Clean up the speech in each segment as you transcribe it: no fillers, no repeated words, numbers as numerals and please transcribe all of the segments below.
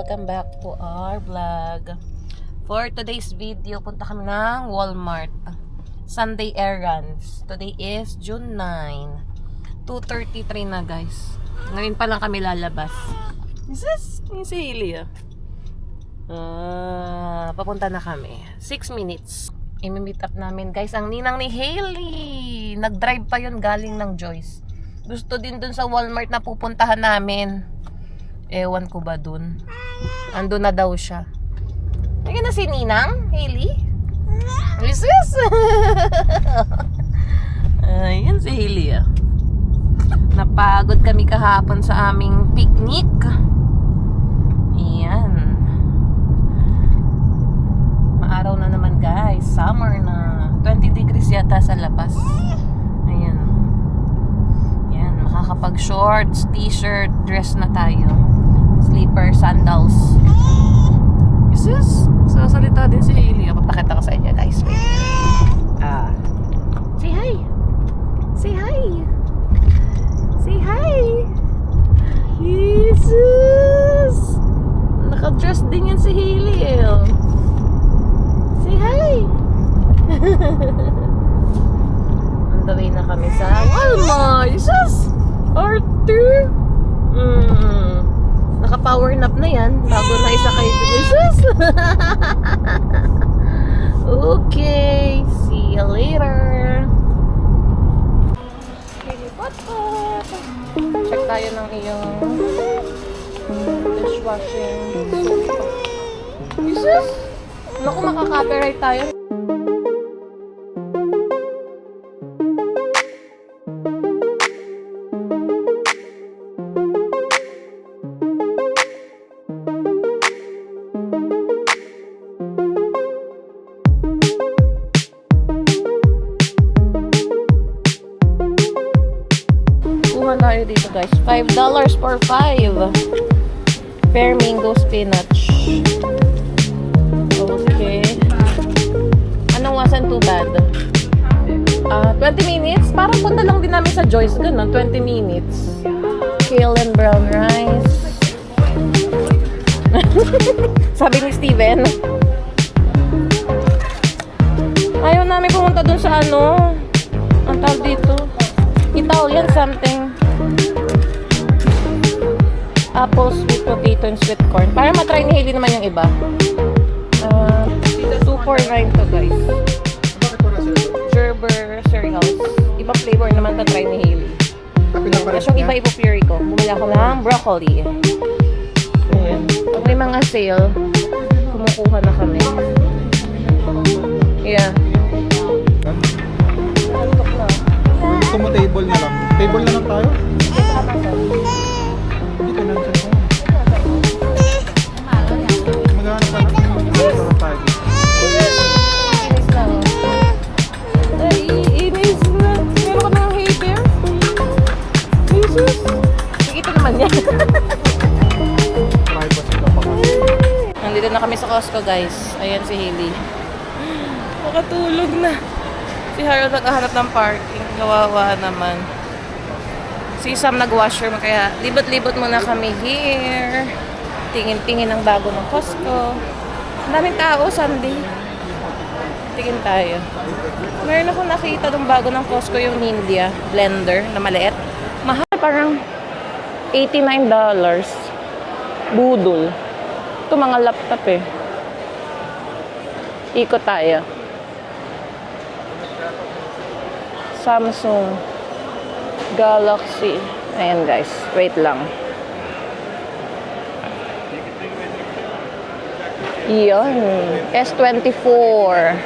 welcome back to our vlog. For today's video, punta kami ng Walmart. Sunday errands. Today is June 9. 2:33 na guys. Ngayon pa lang kami lalabas. Is yung si Hailey papunta na kami. 6 minutes. I-meet up namin guys ang ninang ni Hailey. Nag-drive pa yun galing ng Joyce. Gusto din dun sa Walmart na pupuntahan namin. Ewan ko ba dun? Andun na daw siya. Ayan na si Ninang, Hailey. Jesus! Ayan si Hailey Napagod kami kahapon sa aming picnic. Ayan. Maaraw na naman guys. Summer na. 20 degrees yata sa labas. Ayan. Ayan. Makakapag shorts, t-shirt, dress na tayo. Slipper, sandals. Jesus! Sasalita din si Hailey. Papakita ko sa inyo guys. Say hi! Say hi! Say hi! Jesus! Naka-dress din yan si Hailey Say hi! On the way na kami sa Walmart! Jesus! Arthur! Naka-power nap na yan bago na isa kayo. Jesus! Okay, see you later. Check tayo ng iyong dishwashing soap. Jesus! Naku, makaka-copyright tayo. Tayo dito guys, $5 for 5 pear mango spinach. Okay, anong wasn't too bad? 20 minutes, parang punta lang din namin sa Joyce, ganun, 20 minutes. Kale and brown rice. Sabi ni Steven, ayaw namin pumunta dun sa ano, ang tawag dito, Italian something. Apple, sweet potato, and sweet corn. Para matry ni Hailey naman yung iba. 249 to guys. Gerber cereals. Iba flavor naman to try ni Hailey. Tapos yung iba ipupuri ko. Bumili ako ng broccoli. Ayan. Pag may mga sale, kumukuha na kami. Yeah. Gusto mo table na lang? Table na lang tayo? Dito na lang siya. Maghanap ka na tayo. Inis na. Inis na. Meron ka ng hay bear? Jesus. Nakikita naman niya. Nandito na kami sa Costco guys. Ayan si Hailey. Makatulog na. Si Harold naghahanap ng parking. Kawawa naman. Si Sam nag-washer kaya libot-libot muna kami here. Tingin-tingin ang bago ng Costco. Ang daming tao, Sunday. Tingin tayo. Meron ako nakita ng bago ng Costco yung Nindia blender na maliit. Mahal, parang $89. Budol. Ito mga laptop Ikot tayo. Samsung Galaxy. Ayan guys, wait lang. Yan, S24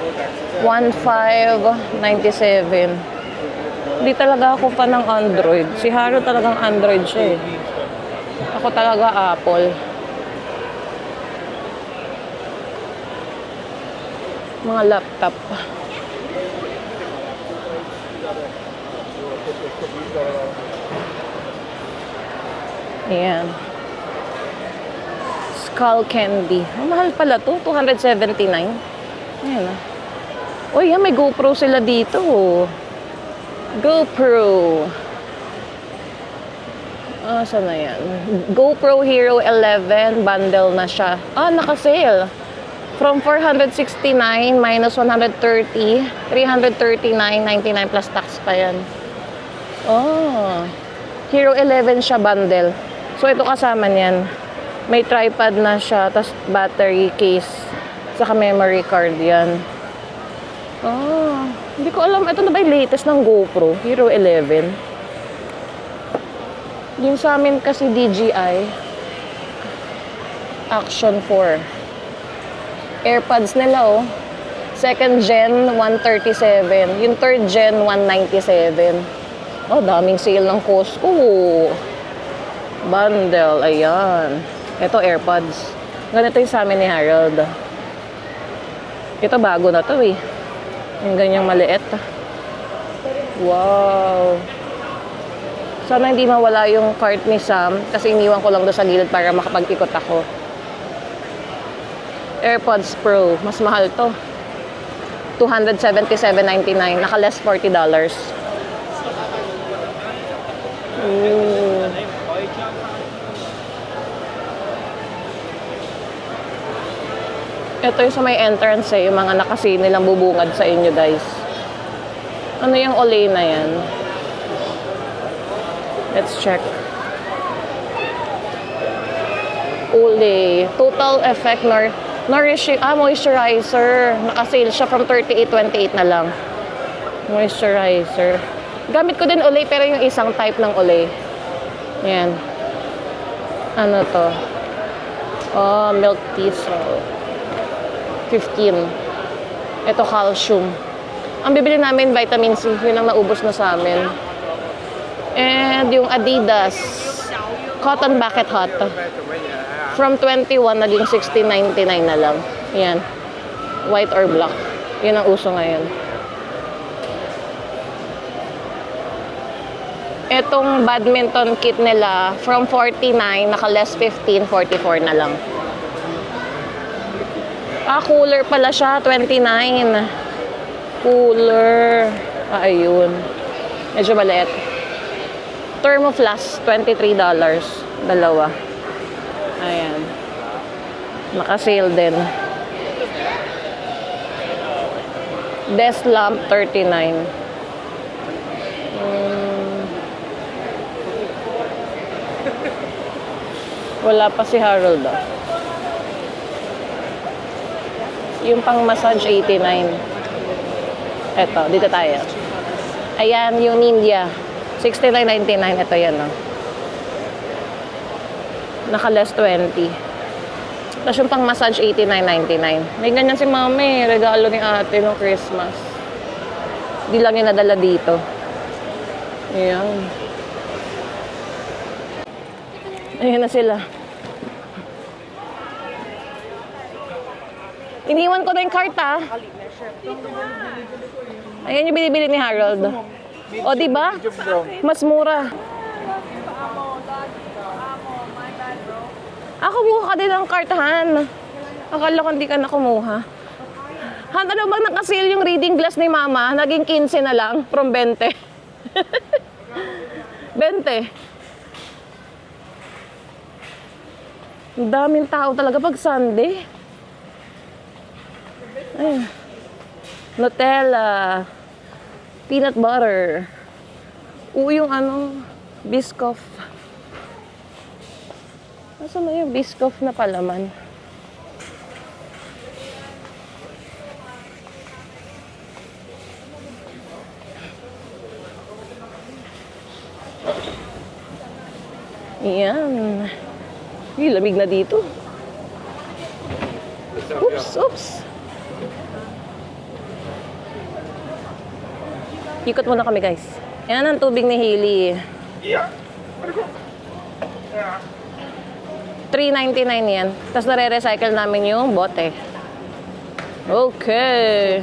1597. Hindi talaga ako fan ng Android. Si Haro talagang Android siya Ako talaga Apple. Mga laptop. Ayan. Skull candy. Ang mahal pala to. $279. Ayan Uy, may GoPro sila dito. GoPro. Saan na yan? GoPro Hero 11, bundle na siya. Naka-sale. From 469 minus 130, 339.99 plus tax pa yan. Hero 11 siya bundle. So, ito kasama niyan. May tripod na siya, tas battery case, saka memory card yan. Hindi ko alam. Ito na ba yung latest ng GoPro? Hero 11. Yung sa amin kasi DJI Action 4. AirPods nila second gen 137, yung third gen 197. Daming sale ng Costco. Bundle, ayan. Ito AirPods. Ganito yung sa amin ni Harold. Ito bago na to yung ganyang maliit. Wow. Sana hindi mawala yung cart ni Sam kasi iniwan ko lang doon sa gilid para makapag-ikot ako. AirPods Pro, mas mahal to. $277.99, naka less $40. Ito yung sa may entrance yung mga nakasale nilang bubungad sa inyo guys. Ano yung Olay na yan? Let's check. Olay. Total Effect Moisturizer. Naka-sale siya from $38.28 na lang. Moisturizer. Gamit ko din Olay pero yung isang type ng Olay. Yan. Ano to? Milk tea salt. 15. Ito calcium. Ang bibili namin vitamin C. Yun ang naubos na sa amin. And yung Adidas Cotton Bucket Hot. From 21 naging $16.99 na lang. Yan. White or black. Yun ang uso ngayon. Etong badminton kit nila from 49 naka less 15, 44 na lang. Cooler pala siya, 29. Cooler. Ayun. Medyo maliit. Thermoflask, $23. Dalawa. Ayan. Naka-sale din. Desk lamp, $39. Wala pa si Harold Yung pang massage, $89. Eto, dito tayo. Ayan, yung Ninja. $69.99. Ito yan, Naka less 20. Tapos yung pang massage, $89.99. May ganyan si mami. Regalo ni ate no Christmas. Di lang yung nadala dito. Ayan. Ayan na sila. Iniwan ko na yung cart, Ayan yung binibili ni Harold. Diba? Mas mura. Kumuha ka din ng cart, Han. Akala ko hindi ka na kumuha. Han, ano bang nakasil yung reading glass ni Mama? Naging 15 na lang from 20. 20. Ang daming tao talaga pag Sunday. Ay. Nutella. Peanut butter. Yung Biscoff. Nasaan na yung Biscoff na palaman? Ayan. Lamig na dito. Oops. Ikot muna kami, guys. Yan ang tubig ni Hailey. $3.99 yan. Tapos nare-recycle namin yung bote. Okay.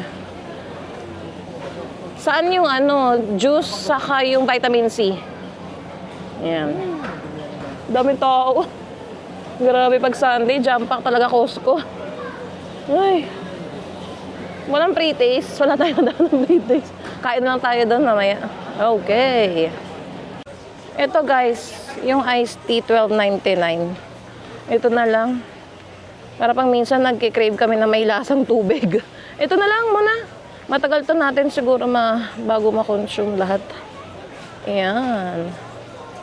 Saan yung juice saka yung vitamin C? Yan. Dami tao. Grabe pag Sunday, jam pack talaga Costco. Ay. Walang pre-taste. Wala tayong daw ng pre-taste. Kain lang tayo doon mamaya. Okay. Ito guys, Yung iced tea, $12.99. Ito na lang. Para pang minsan nagkikrave kami na may lasang tubig. Ito na lang muna. Matagal to natin siguro bago ma-consume lahat. Ayan.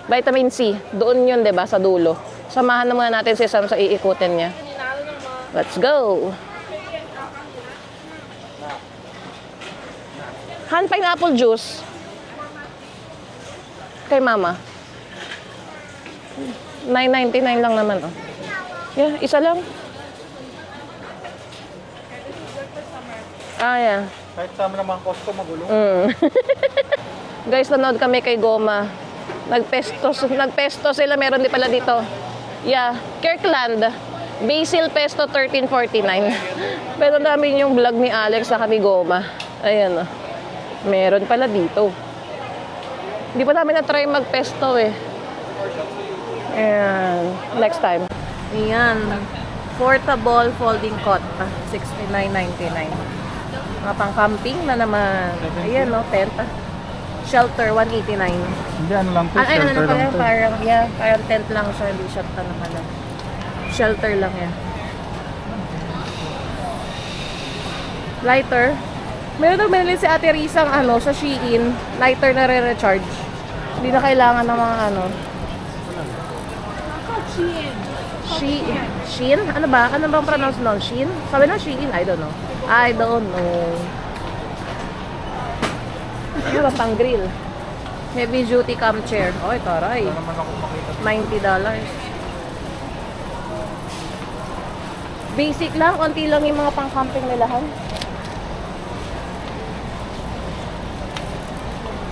Vitamin C. Doon yun, diba? Sa dulo. Samahan na muna natin si Sam sa iikutin niya. Let's go! Han, pineapple juice. Kay mama. $9.99 lang naman, oh. Yeah, isa lang. Ah, yeah. Kahit sa amin naman Costco magulo. Guys, nanood kami kay Goma. Nagpesto sila. Meron din pala dito. Yeah, Kirkland. Basil pesto, $13.49. Pero namin yung vlog ni Alex sa kami Goma. Ayan, oh. Meron pala dito. Hindi pa namin na-try magpesto eh. Ayan. Next time. Ayan. Portable folding cot. $69.99. Mga pang-camping na naman. Ayan, no? Tent. Shelter, $189. Hindi, ano lang to, Ay, ano shelter na pala, lang to. parang tent lang siya. Hindi siya ano. Shelter lang yan. Lighter. Meron daw binili si Ate Risa sa Shein. Lighter na re-recharge. Hindi na kailangan ng mga Shein? Ano ba? Ano bang pronounce nun? Shein? Sabi na Shein? I don't know. Ano ba pang grill? Heavy duty cam chair. Oy, taray. Wala naman ako makita. $90. Basic lang, konti lang yung mga pang-camping nilahan.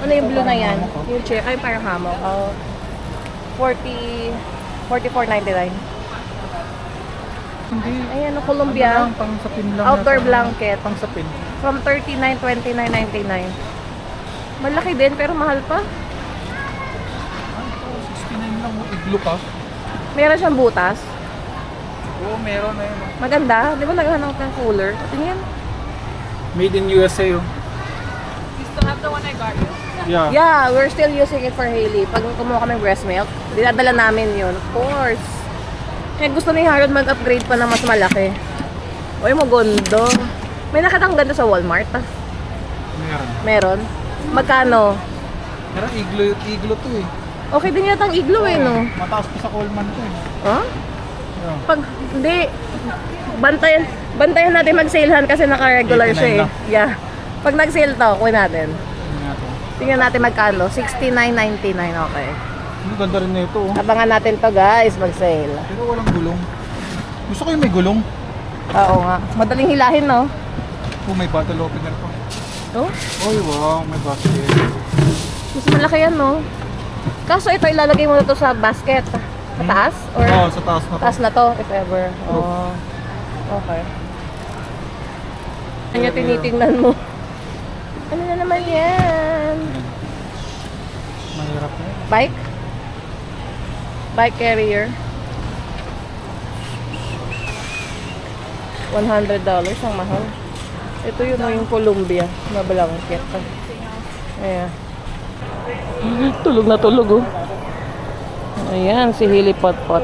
Ano yung blue na yan? Yung chair, ay parang hammock. $44.99. Hindi. Ayan, Columbia. Pang sapin lang. Outdoor yata. blanket. Pang sapin. From $39.29.99. Malaki din, pero mahal pa. 69 lang. Iglo ka. Meron siyang butas. Oo, meron na yun. Maganda. Di ba naghanap ng cooler? Tingnan. Made in USA yun. You still have the one I got you? Yeah. Yeah, we're still using it for Hailey. Pag kumuha kami ng breast milk, dinadala namin yun. Of course. Kaya gusto ni Harold mag-upgrade pa na mas malaki. Uy, maganda. May nakita kang ganda sa Walmart. Meron. Meron. Magkano? Meron iglo to eh. Okay din yata ang iglo eh, no? Mataas pa sa Coleman to eh. Huh? Yeah. Pag, hindi. Bantayan natin mag-salehan kasi naka-regular 89 siya eh. lang. Yeah. Pag nag-sale to, kunin natin. Tingnan natin. Tingnan natin magkano. $69.99, okay. Ang ganda rin na ito oh. Abangan natin to guys, mag-sale. Pero walang gulong. Gusto ko yung may gulong. Oo nga. Madaling hilahin, no? Oh, may bottle opener pa. Oh? Oy, wow, may basket. Mas malaki yan, no? Kaso ito, ilalagay mo na to sa basket. Sa taas? Or Oo, sa taas na to. taas na to, if ever. Oh. Okay. Ano tinitingnan mo? Ano na naman yan? Mahirap na yun. Bike? Bike carrier. $100 ang mahal. Ito yun, yung Columbia na blanket. Ayan. Tulog na tulog, oh. Ayan, si Hili Potpot.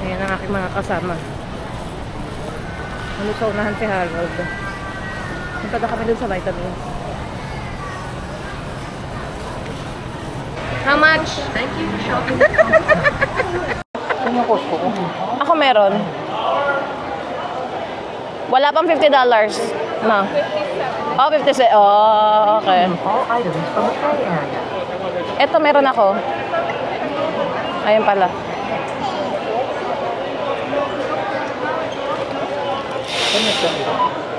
Ayan ang aking mga kasama. Ano sa unahan si Harold? Punta na kami dun sa vitamins. How much? Thank you for shopping. Ano yung Costco ko? Ako meron. Wala pang $50. No. Oh, 57. Oh, okay. All items from the play area. Ito meron ako. Ayun pala.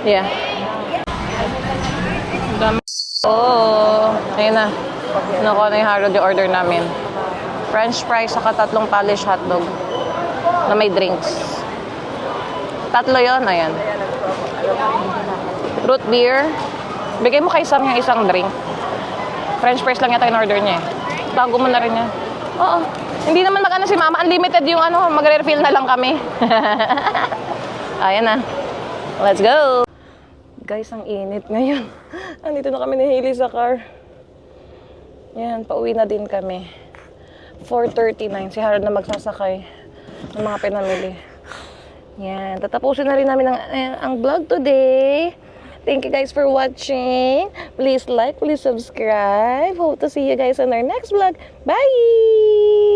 Yeah. Dami. Oh, ayun na. Nakuha na yung Harold yung order namin. French fries saka 3 Polish hotdog na may drinks. 3 yon, ayan. Root beer. Bigay mo kay Sam yung isang drink. French fries lang yata yung order niya eh. Tago mo na rin yan. Oo. Hindi naman mag-ano si Mama. Unlimited yung magre-refill na lang kami. Ayan na. Let's go! Guys, ang init ngayon. Andito na kami ni Hailey sa car. Yan, pauwi na din kami. 4:39, si Harold na magsasakay ng mga pinamili. Yan, tatapusin na rin namin ang vlog today. Thank you guys for watching. Please like, please subscribe. Hope to see you guys on our next vlog. Bye!